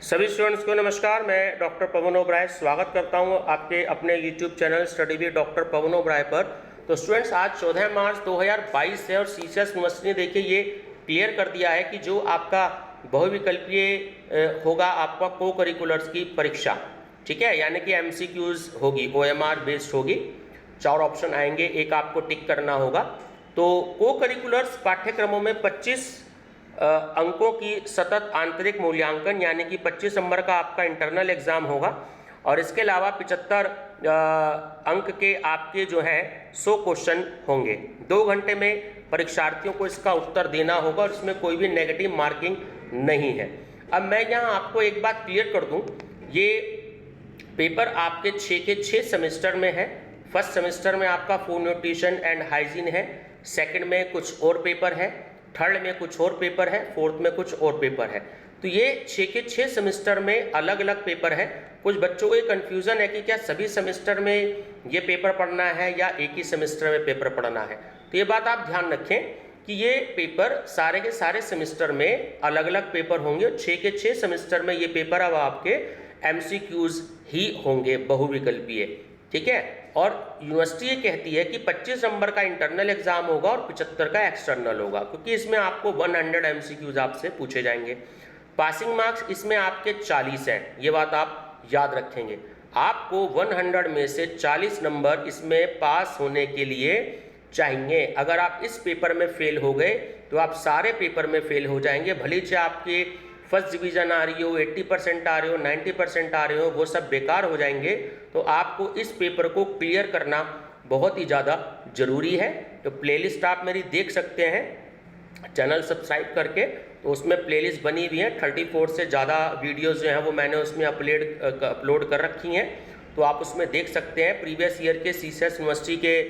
सभी स्टूडेंट्स को नमस्कार। मैं डॉक्टर पवन ओबराय स्वागत करता हूं आपके अपने YouTube channel study with doctor Pavan Oberoi पर। तो स्टूडेंट्स, आज 14 मार्च 2022 है और सीसीएस यूनिवर्सिटी ने देखिए ये क्लियर कर दिया है कि जो आपका बहुविकल्पीय होगा आपका को करिकुलर्स की परीक्षा, ठीक है, यानी कि एमसीक्यूज होगी, ओएमआर बेस्ड होगी। 4 ऑप्शन आएंगे, एक आपको टिक करना होगा। तो को करिकुलर्स पाठ्यक्रमों में 25 अंकों की सतत आंतरिक मूल्यांकन यानी कि 25 नंबर का आपका इंटरनल एग्जाम होगा और इसके अलावा 75 अंक के आपके जो हैं 100 क्वेश्चन होंगे। 2 घंटे में परीक्षार्थियों को इसका उत्तर देना होगा और इसमें कोई भी नेगेटिव मार्किंग नहीं है। अब मैं यहाँ आपको एक बात क्लियर कर दूँ, ये पेपर आपके 6 के 6 सेमेस्टर में है। फर्स्ट सेमेस्टर में आपका फूड न्यूट्रिशन एंड हाइजीन है, सेकंड में कुछ और पेपर है, थर्ड में कुछ और पेपर है, फोर्थ में कुछ और पेपर है। तो ये 6 के 6 सेमेस्टर में अलग अलग पेपर है। कुछ बच्चों को ये कन्फ्यूज़न है कि क्या सभी सेमेस्टर में ये पेपर पढ़ना है या एक ही सेमेस्टर में पेपर पढ़ना है। तो ये बात आप ध्यान रखें कि ये पेपर सारे के सारे सेमेस्टर में अलग अलग पेपर होंगे। 6 के 6 सेमेस्टर में ये पेपर अब आपके एमसीक्यूज ही होंगे, बहुविकल्पीय, ठीक है। और यूनिवर्सिटी ये कहती है कि 25 नंबर का इंटरनल एग्जाम होगा और 75 का एक्सटर्नल होगा, क्योंकि इसमें आपको 100 एमसीक्यूज आपसे पूछे जाएंगे। पासिंग मार्क्स इसमें आपके 40 हैं, ये बात आप याद रखेंगे। आपको 100 में से 40 नंबर इसमें पास होने के लिए चाहिए। अगर आप इस पेपर में फेल हो गए तो आप सारे पेपर में फेल हो जाएंगे। भले चाहे आपके फर्स्ट डिवीजन आ रही हो, 80% आ रहे हो, 90% आ रहे हो, वो सब बेकार हो जाएंगे। तो आपको इस पेपर को क्लियर करना बहुत ही ज़्यादा ज़रूरी है। तो प्लेलिस्ट आप मेरी देख सकते हैं चैनल सब्सक्राइब करके, तो उसमें प्लेलिस्ट बनी हुई है। 34 से ज़्यादा वीडियोज़ जो हैं वो मैंने उसमें अपलोड कर रखी हैं, तो आप उसमें देख सकते हैं। प्रीवियस ईयर के सीसीएस यूनिवर्सिटी के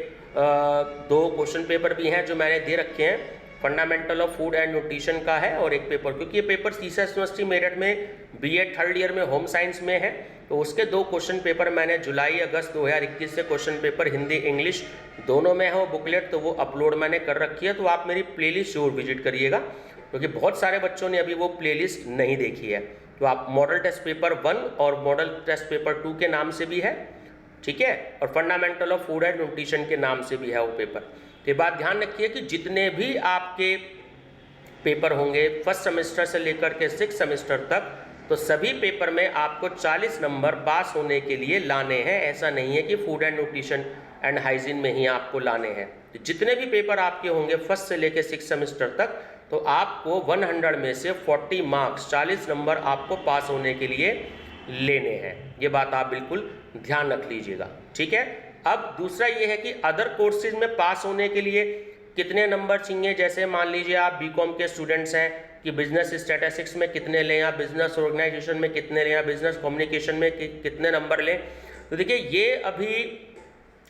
2 क्वेश्चन पेपर भी हैं जो मैंने दे रखे हैं। Fundamental of food and nutrition का है और एक पेपर, क्योंकि ये पेपर सीसीएस यूनिवर्सिटी मेरठ में बीएड थर्ड ईयर में होम साइंस में है, तो उसके 2 क्वेश्चन पेपर मैंने जुलाई अगस्त 2021 से क्वेश्चन पेपर हिंदी इंग्लिश दोनों में है वो बुकलेट, तो वो अपलोड मैंने कर रखी है। तो आप मेरी प्लेलिस्ट जरूर विजिट करिएगा, क्योंकि बहुत सारे बच्चों ने अभी वो प्लेलिस्ट नहीं देखी है। तो आप मॉडल टेस्ट पेपर 1 और मॉडल टेस्ट पेपर 2 के नाम से भी है, ठीक है, और fundamental of food and nutrition के नाम से भी है वो पेपर। ये बात ध्यान रखिए कि जितने भी आपके पेपर होंगे फर्स्ट सेमेस्टर से लेकर के 6 सेमेस्टर तक, तो सभी पेपर में आपको 40 नंबर पास होने के लिए लाने हैं। ऐसा नहीं है कि food and nutrition and hygiene में ही आपको लाने हैं। तो जितने भी पेपर आपके होंगे फर्स्ट से लेकर 6 सेमेस्टर तक, तो आपको 100 में से 40 मार्क्स 40 नंबर आपको पास होने के लिए लेने हैं। ये बात आप बिल्कुल ध्यान रख लीजिएगा, ठीक है। अब दूसरा ये है कि अदर कोर्सेज में पास होने के लिए कितने नंबर चाहिए। जैसे मान लीजिए आप बीकॉम के स्टूडेंट्स हैं कि बिजनेस स्टैटिस्टिक्स में कितने लें, या बिजनेस ऑर्गेनाइजेशन में कितने लें, या बिजनेस कम्युनिकेशन में कितने नंबर लें। तो देखिए ये अभी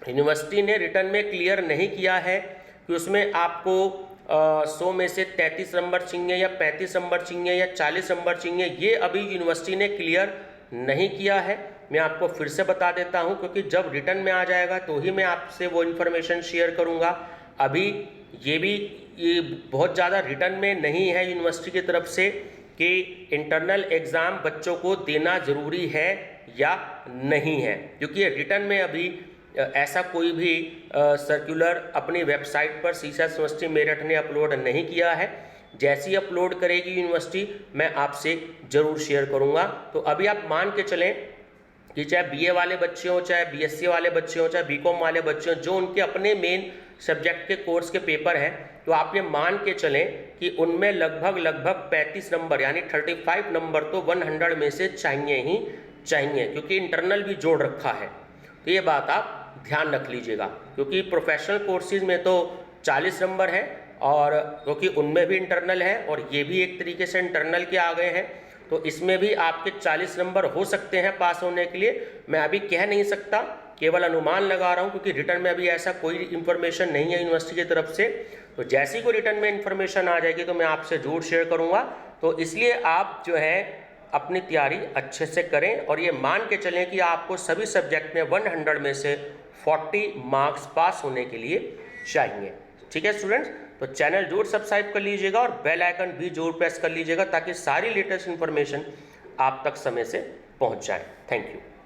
यूनिवर्सिटी ने रिटर्न में क्लियर नहीं किया है कि उसमें आपको 100 में से 33 नंबर चाहिए या 35 नंबर चाहिए या 40 नंबर चाहिए। ये अभी यूनिवर्सिटी ने क्लियर नहीं किया है। मैं आपको फिर से बता देता हूं, क्योंकि जब रिटर्न में आ जाएगा तो ही मैं आपसे वो इन्फॉर्मेशन शेयर करूंगा। अभी ये बहुत ज़्यादा रिटर्न में नहीं है यूनिवर्सिटी की तरफ से कि इंटरनल एग्ज़ाम बच्चों को देना ज़रूरी है या नहीं है, क्योंकि रिटर्न में अभी ऐसा कोई भी सर्कुलर अपनी वेबसाइट पर सीसीएस यूनिवर्सिटी मेरठ ने अपलोड नहीं किया है। जैसी अपलोड करेगी यूनिवर्सिटी मैं आपसे ज़रूर शेयर करूंगा। तो अभी आप मान के चलें कि चाहे बीए वाले बच्चे हों, चाहे बीएससी वाले बच्चे हों, चाहे बीकॉम वाले बच्चे हों, जो उनके अपने मेन सब्जेक्ट के कोर्स के पेपर हैं, तो आप ये मान के चलें कि उनमें लगभग 35 नंबर यानी 35 नंबर तो 100 में से चाहिए ही चाहिए, क्योंकि इंटरनल भी जोड़ रखा है। तो ये बात आप ध्यान रख लीजिएगा, क्योंकि प्रोफेशनल कोर्सेज में तो 40 नंबर है और क्योंकि उनमें भी इंटरनल है और ये भी एक तरीके से इंटरनल के आ गए हैं, तो इसमें भी आपके 40 नंबर हो सकते हैं पास होने के लिए। मैं अभी कह नहीं सकता, केवल अनुमान लगा रहा हूं, क्योंकि रिटर्न में अभी ऐसा कोई इन्फॉर्मेशन नहीं है यूनिवर्सिटी की तरफ से। तो जैसी कोई रिटर्न में इन्फॉर्मेशन आ जाएगी तो मैं आपसे जरूर शेयर करूंगा। तो इसलिए आप जो है अपनी तैयारी अच्छे से करें और ये मान के चलें कि आपको सभी सब्जेक्ट में 100 में से 40 मार्क्स पास होने के लिए चाहिए, ठीक है स्टूडेंट्स। तो चैनल जरूर सब्सक्राइब कर लीजिएगा और बेल आइकन भी जरूर प्रेस कर लीजिएगा, ताकि सारी लेटेस्ट इन्फॉर्मेशन आप तक समय से पहुंच जाएं। Thank you.